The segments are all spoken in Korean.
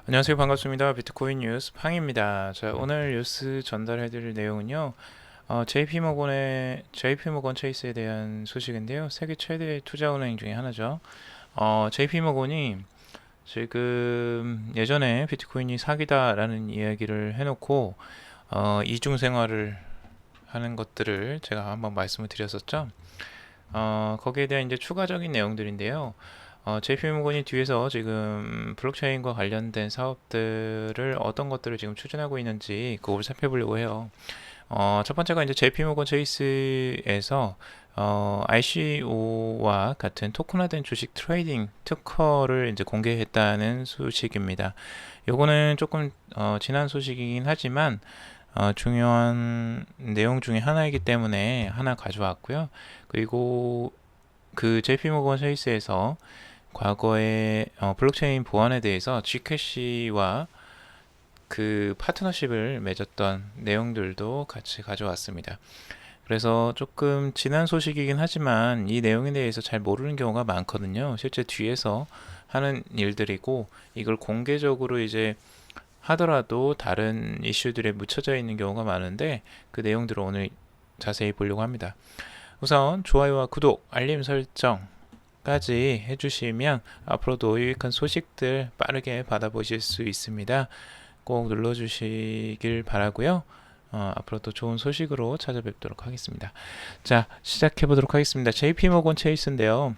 안녕하세요. 반갑습니다. 비트코인 뉴스 팡입니다. 자, 오늘 뉴스 전달해드릴 내용은요. JP모건 체이스에 대한 소식인데요. 세계 최대 투자은행 중에 하나죠. JP모건이 지금 예전에 비트코인이 사기다라는 이야기를 해놓고 이중 생활을 하는 것들을 제가 한번 말씀을 드렸었죠. 거기에 대한 이제 추가적인 내용들인데요. JP모건이 뒤에서 지금 블록체인과 관련된 사업들을 어떤 것들을 지금 추진하고 있는지 그걸 살펴보려고 해요. 첫 번째가 이제 JP모건 체이스에서 ICO와 같은 토큰화된 주식 트레이딩 특허를 이제 공개했다는 소식입니다. 요거는 조금 지난 소식이긴 하지만 중요한 내용 중에 하나이기 때문에 하나 가져왔고요. 그리고 그 JP모건 체이스에서 과거에 블록체인 보안에 대해서 Gcash와 그 파트너십을 맺었던 내용들도 같이 가져왔습니다. 그래서 조금 지난 소식이긴 하지만 이 내용에 대해서 잘 모르는 경우가 많거든요. 실제 뒤에서 하는 일들이고 이걸 공개적으로 이제 하더라도 다른 이슈들에 묻혀져 있는 경우가 많은데 그 내용들을 오늘 자세히 보려고 합니다. 우선 좋아요와 구독, 알림 설정까지 해주시면 앞으로도 유익한 소식들 빠르게 받아보실 수 있습니다. 꼭 눌러주시길 바라고요. 앞으로도 좋은 소식으로 찾아뵙도록 하겠습니다. 자, 시작해 보도록 하겠습니다. JP모건 체이스인데요.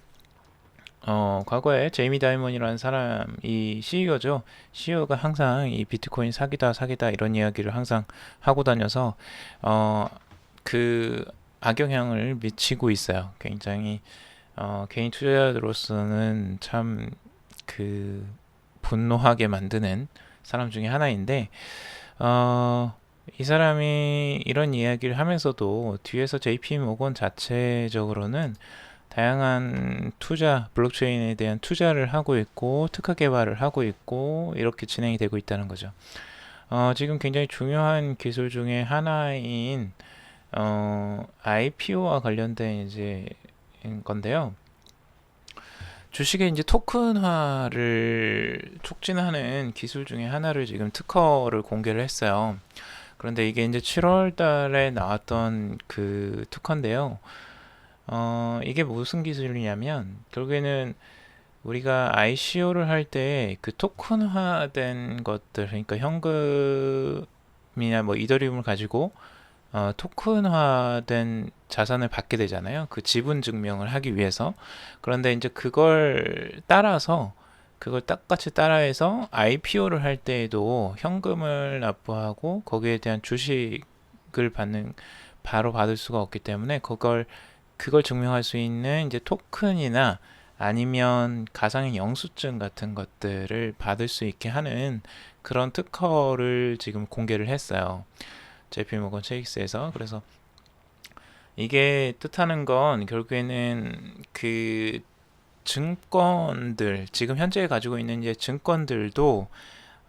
과거에 제이미 다이먼이라는 사람이 CEO죠. CEO가 항상 이 비트코인 사기다 사기다 이런 이야기를 항상 하고 다녀서 그 악영향을 미치고 있어요. 굉장히 개인 투자자로서는 참 그 분노하게 만드는 사람 중에 하나인데 이 사람이 이런 이야기를 하면서도 뒤에서 JP 모건 자체적으로는 다양한 투자, 블록체인에 대한 투자를 하고 있고 특허 개발을 하고 있고 이렇게 진행이 되고 있다는 거죠. 지금 굉장히 중요한 기술 중에 하나인 IPO와 관련된 이제 건데요. 주식의 이제 토큰화를 촉진하는 기술 중에 하나를 지금 특허를 공개를 했어요. 그런데 이게 이제 7월 달에 나왔던 그 특허인데요. 이게 무슨 기술이냐면 결국에는 우리가 ICO를 할 때 그 토큰화된 것들, 그러니까 현금이나 뭐 이더리움을 가지고 토큰화된 자산을 받게 되잖아요. 그 지분 증명을 하기 위해서. 그런데 이제 그걸 똑같이 따라해서 IPO를 할 때에도 현금을 납부하고 거기에 대한 주식을 바로 받을 수가 없기 때문에 그걸 증명할 수 있는 이제 토큰이나 아니면 가상의 영수증 같은 것들을 받을 수 있게 하는 그런 특허를 지금 공개를 했어요. JP모건 체이스에서. 그래서 이게 뜻하는 건 결국에는 그 증권들, 지금 현재 가지고 있는 이제 증권들도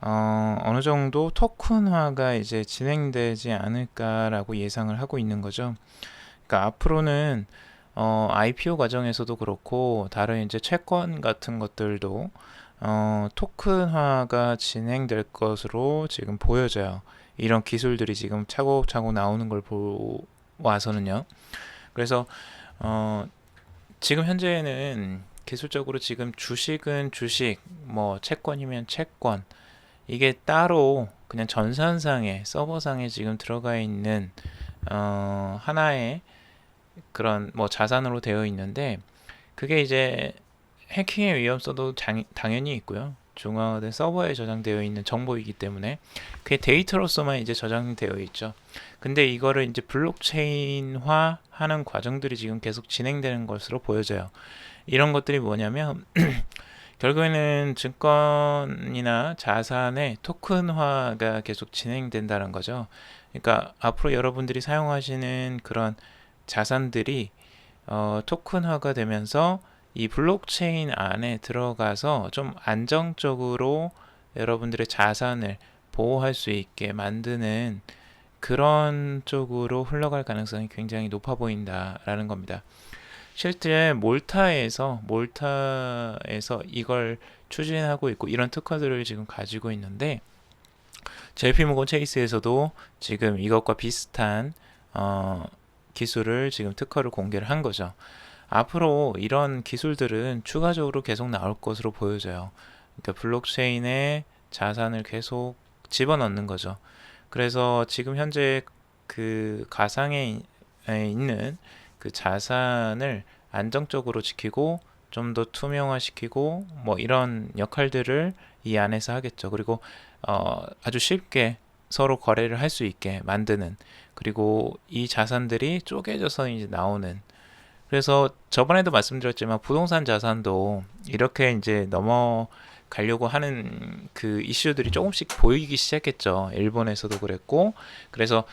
어느 정도 토큰화가 이제 진행되지 않을까라고 예상을 하고 있는 거죠. 그러니까 앞으로는 IPO 과정에서도 그렇고 다른 이제 채권 같은 것들도 토큰화가 진행될 것으로 지금 보여져요. 이런 기술들이 지금 차곡차곡 나오는 걸 보아서는요. 그래서 어, 지금 현재는 기술적으로 지금 주식은 주식, 뭐 채권이면 채권, 이게 따로 그냥 전산상에 서버상에 지금 들어가 있는 하나의 그런 뭐 자산으로 되어 있는데 그게 이제 해킹의 위험성도 당연히 있고요. 중앙화된 서버에 저장되어 있는 정보이기 때문에 그게 데이터로서만 이제 저장되어 있죠. 근데 이거를 이제 블록체인화 하는 과정들이 지금 계속 진행되는 것으로 보여져요. 이런 것들이 뭐냐면 결국에는 증권이나 자산의 토큰화가 계속 진행된다는 거죠. 그러니까 앞으로 여러분들이 사용하시는 그런 자산들이 토큰화가 되면서 이 블록체인 안에 들어가서 좀 안정적으로 여러분들의 자산을 보호할 수 있게 만드는 그런 쪽으로 흘러갈 가능성이 굉장히 높아 보인다라는 겁니다. 실제 몰타에서 이걸 추진하고 있고 이런 특허들을 지금 가지고 있는데 JP모건 체이스에서도 지금 이것과 비슷한 기술을 지금 특허를 공개를 한 거죠. 앞으로 이런 기술들은 추가적으로 계속 나올 것으로 보여져요. 그러니까 블록체인에 자산을 계속 집어넣는 거죠. 그래서 지금 현재 그 가상에 있는 그 자산을 안정적으로 지키고 좀 더 투명화시키고 뭐 이런 역할들을 이 안에서 하겠죠. 그리고 아주 쉽게 서로 거래를 할 수 있게 만드는, 그리고 이 자산들이 쪼개져서 이제 나오는. 그래서 저번에도 말씀드렸지만 부동산 자산도 이렇게 이제 넘어가려고 하는 그 이슈들이 조금씩 보이기 시작했죠. 일본에서도 그랬고. 그래서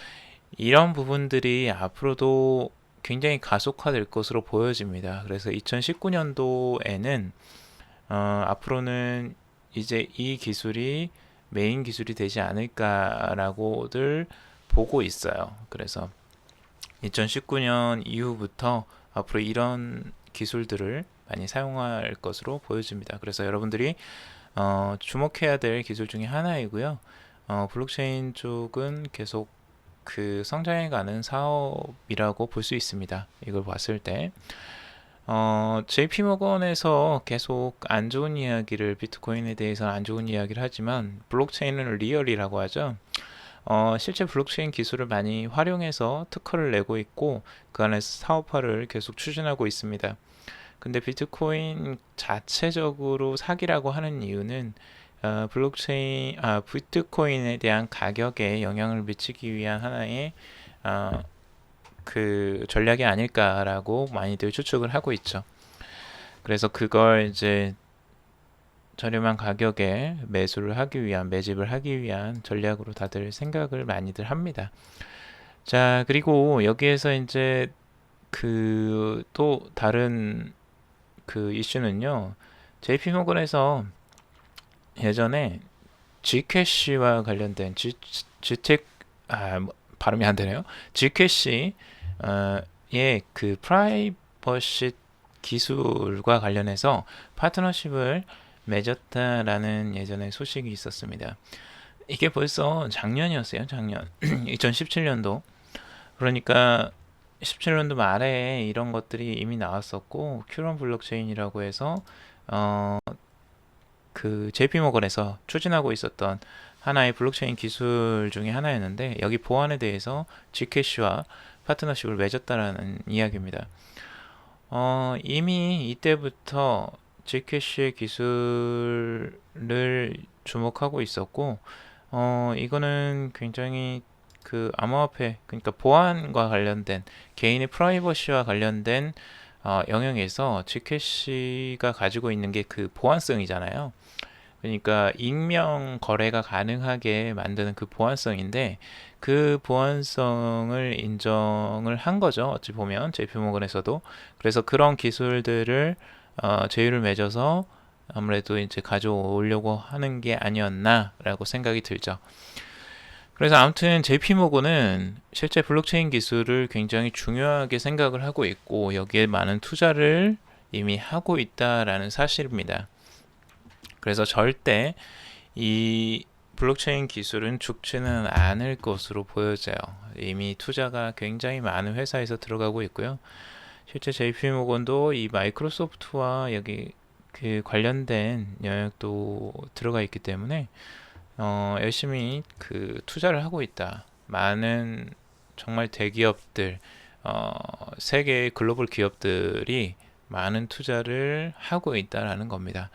이런 부분들이 앞으로도 굉장히 가속화될 것으로 보여집니다. 그래서 2019년도에는 앞으로는 이제 이 기술이 메인 기술이 되지 않을까라고들 보고 있어요. 그래서 2019년 이후부터 앞으로 이런 기술들을 많이 사용할 것으로 보여집니다. 그래서 여러분들이 주목해야 될 기술 중에 하나이고요. 블록체인 쪽은 계속 그 성장해가는 사업이라고 볼 수 있습니다. 이걸 봤을 때 JP모건에서 계속 안 좋은 이야기를, 비트코인에 대해서 안 좋은 이야기를 하지만 블록체인은 리얼이라고 하죠. 실제 블록체인 기술을 많이 활용해서 특허를 내고 있고 그 안에서 사업화를 계속 추진하고 있습니다. 근데 비트코인 자체적으로 사기라고 하는 이유는 비트코인에 대한 가격에 영향을 미치기 위한 하나의 그 전략이 아닐까라고 많이들 추측을 하고 있죠. 그래서 그걸 이제 저렴한 가격에 매집을 하기 위한 전략으로 다들 생각을 많이들 합니다. 자, 그리고 여기에서 이제 그 또 다른 그 이슈는요. JP모건에서 예전에 Gcash와 관련된 발음이 안 되네요. Gcash 그 프라이버시 기술과 관련해서 파트너십을 맺었다라는 예전에 소식이 있었습니다. 이게 벌써 작년이었어요. 작년 2017년도. 그러니까 17년도 말에 이런 것들이 이미 나왔었고, 큐런 블록체인이라고 해서 그 JP모건에서 추진하고 있었던 하나의 블록체인 기술 중에 하나였는데, 여기 보안에 대해서 Gcash와 파트너십을 맺었다라는 이야기입니다. 이미 이때부터 Gcash의 기술을 주목하고 있었고, 이거는 굉장히 그 암호화폐, 그러니까 보안과 관련된, 개인의 프라이버시와 관련된 영역에서 Gcash가 가지고 있는 게 그 보안성이잖아요. 그러니까 익명 거래가 가능하게 만드는 그 보안성인데, 그 보안성을 인정을 한 거죠. 어찌 보면 JP모건에서도. 그래서 그런 기술들을 제휴를 맺어서 아무래도 이제 가져오려고 하는 게 아니었나라고 생각이 들죠. 그래서 아무튼 JP모건은 실제 블록체인 기술을 굉장히 중요하게 생각을 하고 있고 여기에 많은 투자를 이미 하고 있다라는 사실입니다. 그래서 절대 이 블록체인 기술은 죽지는 않을 것으로 보여져요. 이미 투자가 굉장히 많은 회사에서 들어가고 있고요. 실제 JP모건도 이 마이크로소프트와 여기 그 관련된 영역도 들어가 있기 때문에 열심히 그 투자를 하고 있다. 많은 정말 대기업들, 세계의 글로벌 기업들이 많은 투자를 하고 있다라는 겁니다.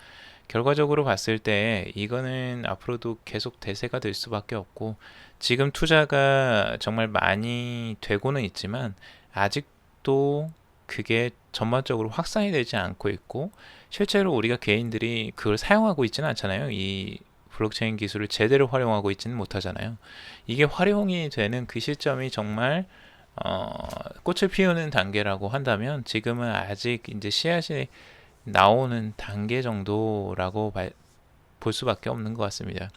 결과적으로 봤을 때 이거는 앞으로도 계속 대세가 될 수밖에 없고, 지금 투자가 정말 많이 되고는 있지만 아직도 그게 전반적으로 확산이 되지 않고 있고, 실제로 우리가 개인들이 그걸 사용하고 있지는 않잖아요. 이 블록체인 기술을 제대로 활용하고 있지는 못하잖아요. 이게 활용이 되는 그 시점이 정말 꽃을 피우는 단계라고 한다면 지금은 아직 이제 씨앗이 나오는 단계 정도라고 볼 수밖에 없는 것 같습니다.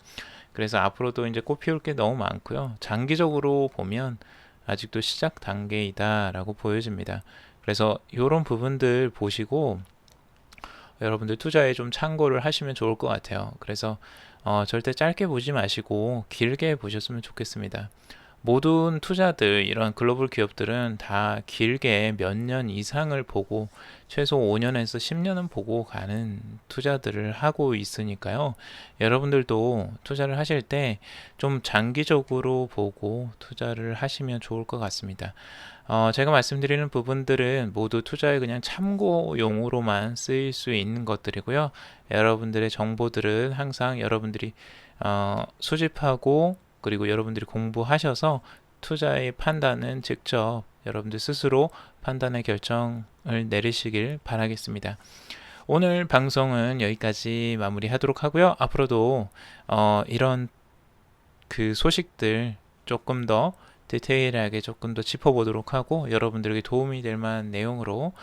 그래서 앞으로도 이제 꽃 피울 게 너무 많고요. 장기적으로 보면 아직도 시작 단계이다라고 보여집니다. 그래서 이런 부분들 보시고 여러분들 투자에 좀 참고를 하시면 좋을 것 같아요. 그래서 절대 짧게 보지 마시고 길게 보셨으면 좋겠습니다. 모든 투자들, 이런 글로벌 기업들은 다 길게 몇 년 이상을 보고 최소 5년에서 10년은 보고 가는 투자들을 하고 있으니까요. 여러분들도 투자를 하실 때 좀 장기적으로 보고 투자를 하시면 좋을 것 같습니다. 제가 말씀드리는 부분들은 모두 투자의 그냥 참고용으로만 쓰일 수 있는 것들이고요. 여러분들의 정보들은 항상 여러분들이 수집하고 그리고 여러분들이 공부하셔서 투자의 판단은 직접 여러분들 스스로 판단의 결정을 내리시길 바라겠습니다. 오늘 방송은 여기까지 마무리하도록 하고요. 앞으로도 이런 그 소식들 조금 더 디테일하게 조금 더 짚어보도록 하고 여러분들에게 도움이 될 만한 내용으로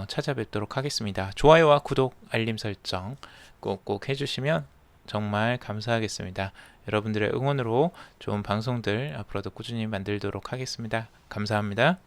찾아뵙도록 하겠습니다. 좋아요와 구독, 알림 설정 꼭꼭 해주시면 정말 감사하겠습니다. 여러분들의 응원으로 좋은 방송들 앞으로도 꾸준히 만들도록 하겠습니다. 감사합니다.